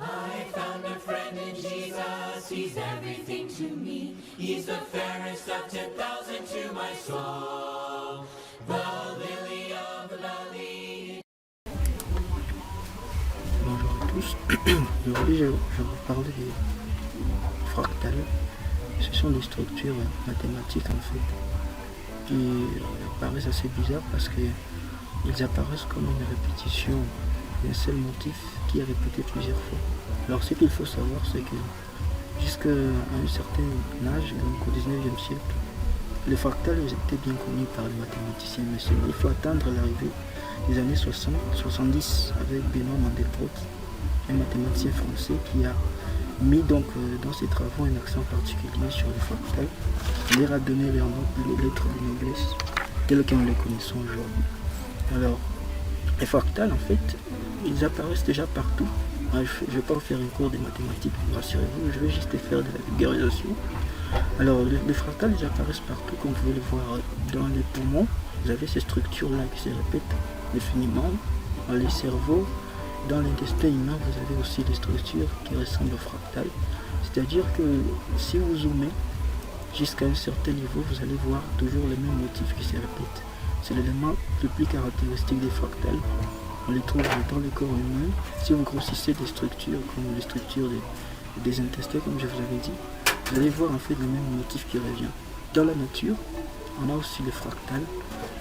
I found a friend in Jesus, he's everything to me. He's the fairest of 10,000 to my soul, the lily of the valley. Bonjour à tous, aujourd'hui je vais vous parler des fractales. Ce sont des structures mathématiques en fait qui paraissent assez bizarres parce qu'ils apparaissent comme une répétition d'un seul motif qui est répété plusieurs fois. Alors ce qu'il faut savoir, c'est que jusqu'à un certain âge, donc au 19e siècle, les fractales étaient bien connus par les mathématiciens, mais il faut attendre l'arrivée des années 60-70 avec Benoît Mandelbrot, un mathématicien français qui a mis donc dans ses travaux un accent particulier sur les fractales. Il leur a donné les lettres de noblesse telles que nous les connaissons aujourd'hui. Alors, les fractales en fait, ils apparaissent déjà partout. Je ne vais pas vous faire un cours de mathématiques, rassurez-vous, je vais juste faire de la vulgarisation. Alors, les fractales ils apparaissent partout, comme vous pouvez le voir dans les poumons. Vous avez ces structures-là qui se répètent définiment. Dans les cerveaux, dans l'intestin humain, vous avez aussi des structures qui ressemblent aux fractales. C'est-à-dire que si vous zoomez jusqu'à un certain niveau, vous allez voir toujours les mêmes motifs qui se répètent. C'est l'élément le plus caractéristique des fractales. On les trouve dans le corps humain. Si vous grossissez des structures comme les structures des intestins, comme je vous avais dit, vous allez voir en fait le même motif qui revient. Dans la nature, on a aussi les fractales,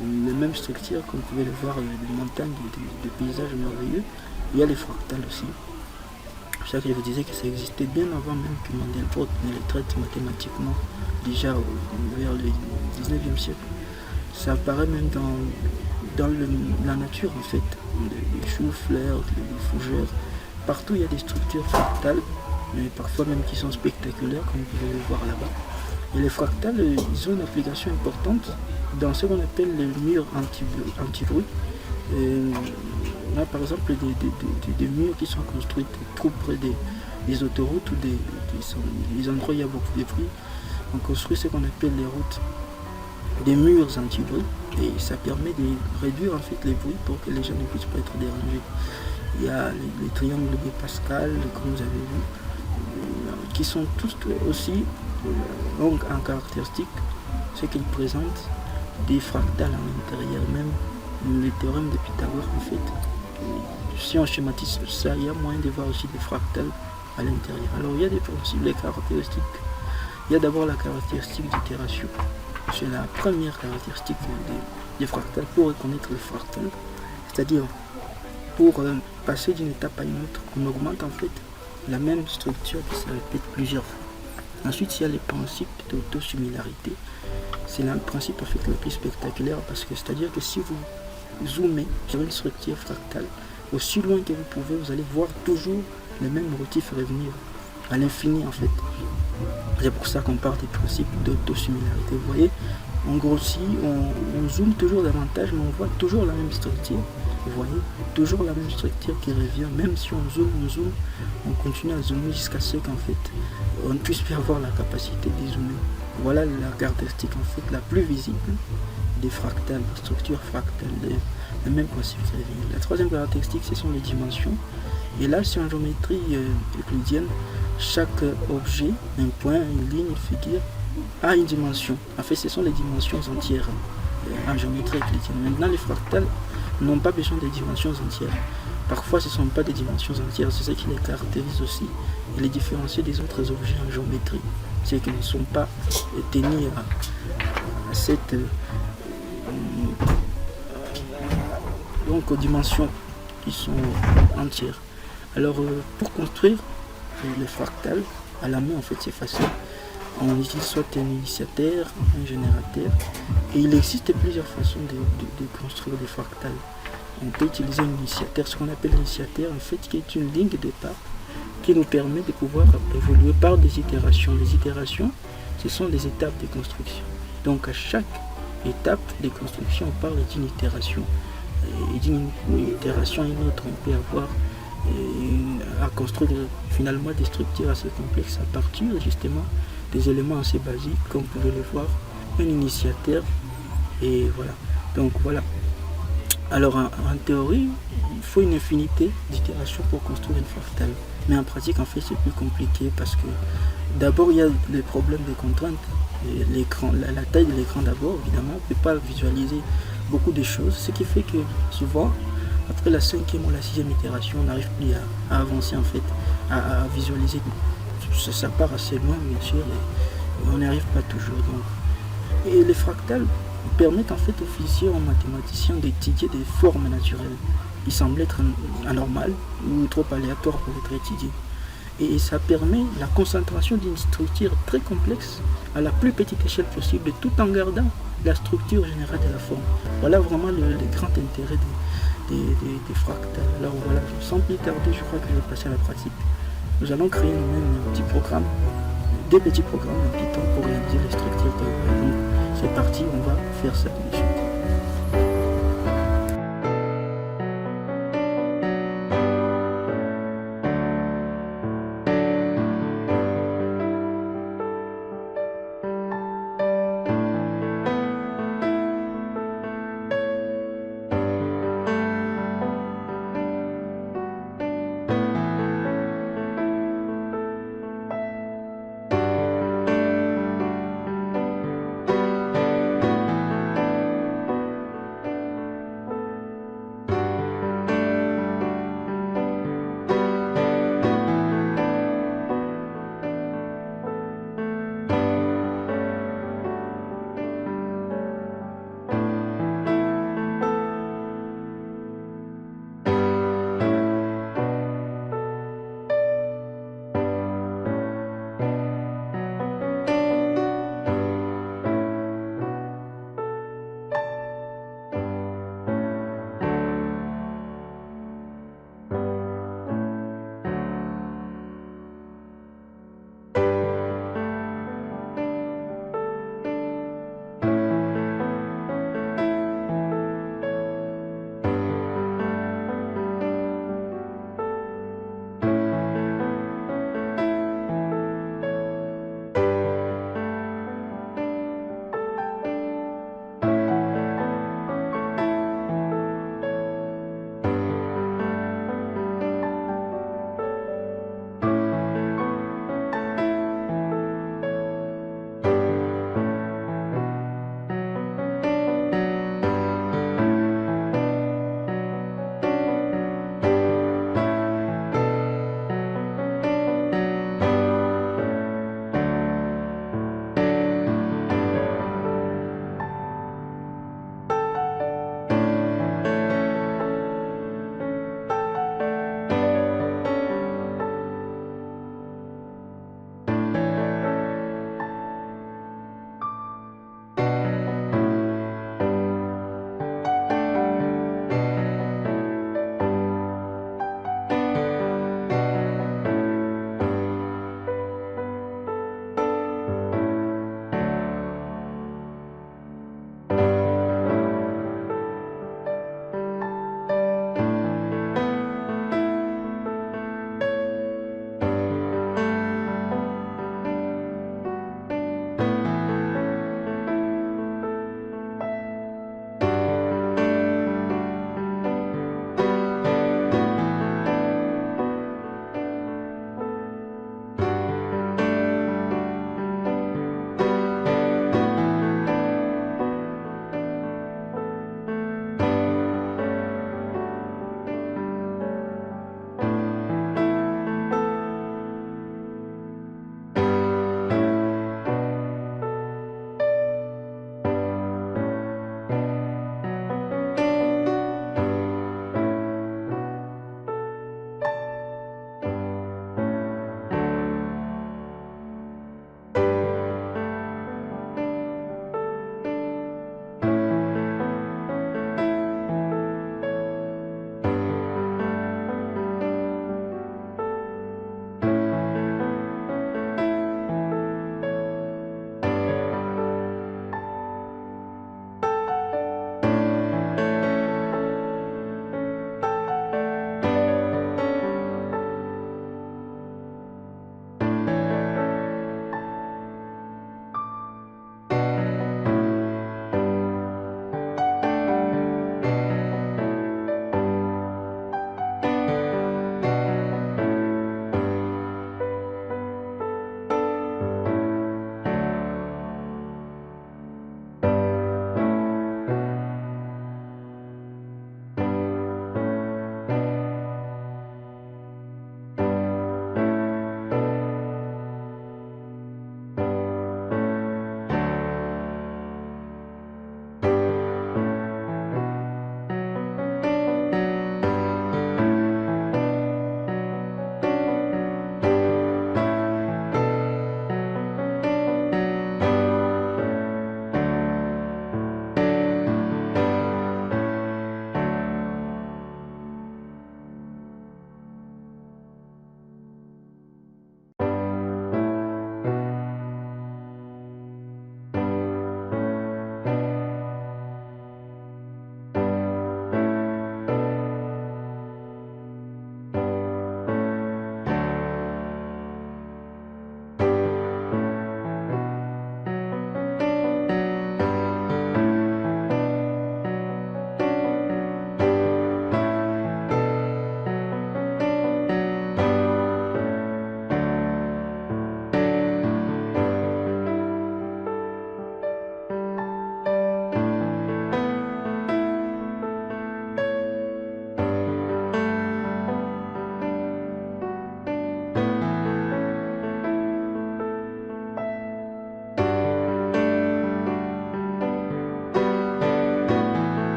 les mêmes structures, comme vous pouvez le voir, des montagnes, des paysages merveilleux. Il y a les fractales aussi. C'est pour ça que je vous disais que ça existait bien avant même que Mandelbrot ne les traite mathématiquement, déjà vers le 19e siècle. Ça apparaît même dans la nature en fait, les choux-fleurs, les fougères. Partout il y a des structures fractales, mais parfois même qui sont spectaculaires, comme vous pouvez le voir là-bas. Et les fractales, ils ont une application importante dans ce qu'on appelle les murs anti-bruit. On a par exemple des murs qui sont construits trop près des autoroutes ou des endroits où il y a beaucoup de bruit. On construit ce qu'on appelle les routes, des murs anti-bruit, et ça permet de réduire en fait les bruits pour que les gens ne puissent pas être dérangés. Il y a les triangles de Pascal, comme vous avez vu, qui sont tous aussi en caractéristique, ce qu'ils présentent des fractales à l'intérieur, même les théorèmes de Pythagore en fait. Si on schématise ça, il y a moyen de voir aussi des fractales à l'intérieur. Alors il y a des possibles caractéristiques. Il y a d'abord la caractéristique d'itération. C'est la première caractéristique des fractales pour reconnaître les fractales. C'est-à-dire, pour passer d'une étape à une autre, on augmente en fait la même structure qui se répète plusieurs fois. Ensuite, il y a les principes d'autosimilarité. C'est le principe en fait le plus spectaculaire parce que c'est-à-dire que si vous zoomez sur une structure fractale, aussi loin que vous pouvez, vous allez voir toujours les mêmes motifs revenir à l'infini en fait. C'est pour ça qu'on parle des principes d'autosimilarité. Vous voyez, on grossit, on zoome toujours davantage, mais on voit toujours la même structure. Vous voyez, toujours la même structure qui revient. Même si on zoome, on continue à zoomer jusqu'à ce qu'en fait, on ne puisse plus avoir la capacité de zoomer. Voilà la caractéristique en fait la plus visible des fractales, des structures fractales, le même principe qui revient. La troisième caractéristique, ce sont les dimensions. Et là, c'est en géométrie euclidienne. Chaque objet, un point, une ligne, une figure, a une dimension. En fait, ce sont les dimensions entières en géométrie euclidienne. Maintenant, les fractales n'ont pas besoin des dimensions entières. Parfois, ce ne sont pas des dimensions entières. C'est ce qui les caractérise aussi et les différencie des autres objets en géométrie. C'est qu'ils ne sont pas tenus à cette donc aux dimensions qui sont entières. Alors, pour construire les fractales à la main, en fait c'est facile. On utilise soit un initiateur, un générateur, et il existe plusieurs façons de construire des fractales. On peut utiliser un initiateur, ce qu'on appelle l'initiateur en fait, qui est une ligne de départ qui nous permet de pouvoir évoluer par des itérations. Les itérations, ce sont des étapes de construction. Donc à chaque étape de construction, on parle d'une itération. Et d'une itération à une autre, on peut avoir à construire finalement des structures assez complexes à partir justement des éléments assez basiques, comme vous pouvez le voir, un initiateur, et voilà. Donc voilà. Alors en théorie, il faut une infinité d'itérations pour construire une fractale. Mais en pratique, en fait, c'est plus compliqué parce que d'abord, il y a les problèmes des contraintes. Et l'écran, la taille de l'écran d'abord, évidemment, on ne peut pas visualiser beaucoup de choses, ce qui fait que souvent, après la 5e ou la 6e itération, on n'arrive plus à avancer en fait, à visualiser. Ça part assez loin, bien sûr, et on n'y arrive pas toujours. Donc. Et les fractales permettent en fait aux physiciens, aux mathématiciens d'étudier des formes naturelles qui semblent être anormales ou trop aléatoires pour être étudiées. Et ça permet la concentration d'une structure très complexe à la plus petite échelle possible, tout en gardant la structure générale de la forme. Voilà vraiment le grand intérêt des fractales. Alors voilà, sans plus tarder, je crois que je vais passer à la pratique. Nous allons créer nous-mêmes un petit programme, des petits programmes en Python pour réaliser les structures. Donc c'est parti, on va faire ça tout de suite.